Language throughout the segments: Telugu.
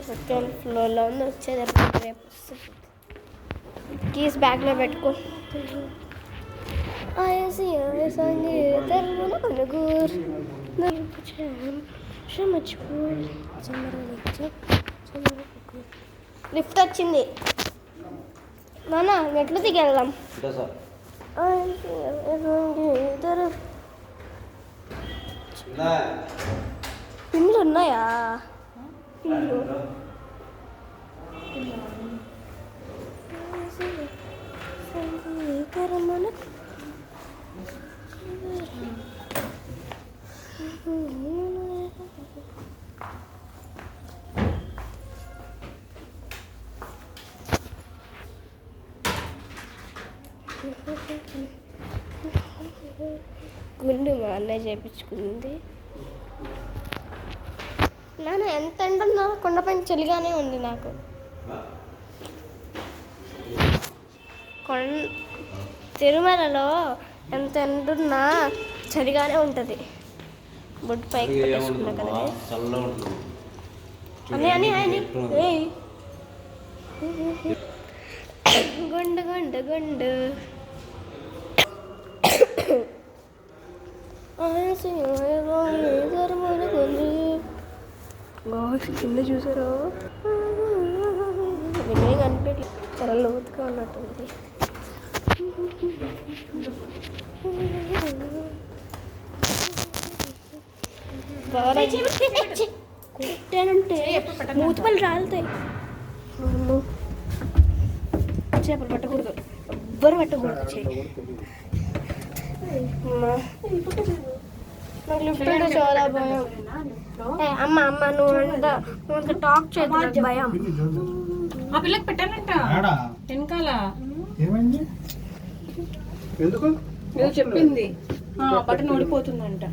సెకండ్ ఫ్లోర్లో ఉంది. వచ్చేటప్పుడు రేపు కీస్ బ్యాగ్లో పెట్టుకో. లిఫ్ట్ వచ్చింది నాన్న, మెట్లు దిగి వెళ్దాం. పిన్నులు ఉన్నాయా? పిన్నులు గుండు మా అన్నయ్య చేయించుకుంది. నాన్న ఎంత ఎండున్నా కొండపైన చలిగానే ఉంది నాకు. తిరుమలలో ఎంత ఎండున్నా చలిగానే ఉంటుంది. బొడ్డు పైకి పెట్టేసుకున్నా కదా అని గుండు గుండు గుండు కింద చూసారు వినయ్ కనిపెట్టి చాలా లోతుగా ఉన్నట్టుంది. కుట్టానంటే మూతిపల్లి రాలుతాయి. చేపలు పట్టకూడదు, ఎవ్వరు పట్టకూడదు. నాకు లిఫ్ట్ అంటే చాలా భయం. అమ్మ అమ్మ నువ్వు టాక్ చేయదు, భయం. ఆ పిల్లకి పెట్టానంట వెనకాల చెప్పింది బటన్ ఓడిపోతుందంట.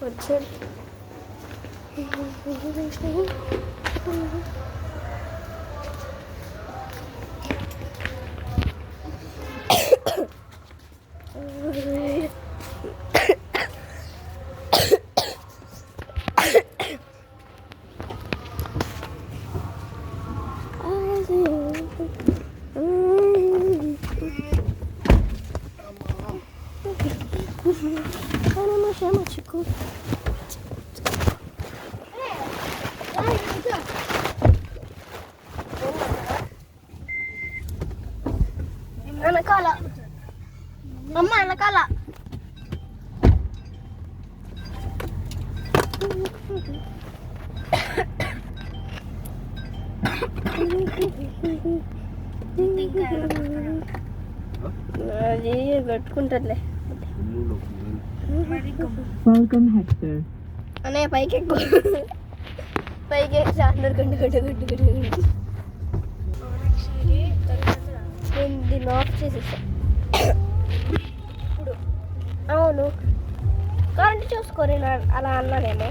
వచ్చాడు వెనకాల అమ్మ వెనకాల అది పెట్టుకుంటారులే. అనే పైకి ఎక్కువ పైకి అందరు గడ్డు గడ్డు గడ్డు గడ్డు నేను దీన్ని ఆఫ్ చేసేసా. ఇప్పుడు అవును కరెంట్ చూసుకోరు అలా అన్నానేమో.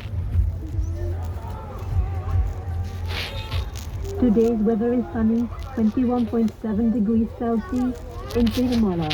Today's weather is sunny, 21.7 degrees Celsius in Tirumala.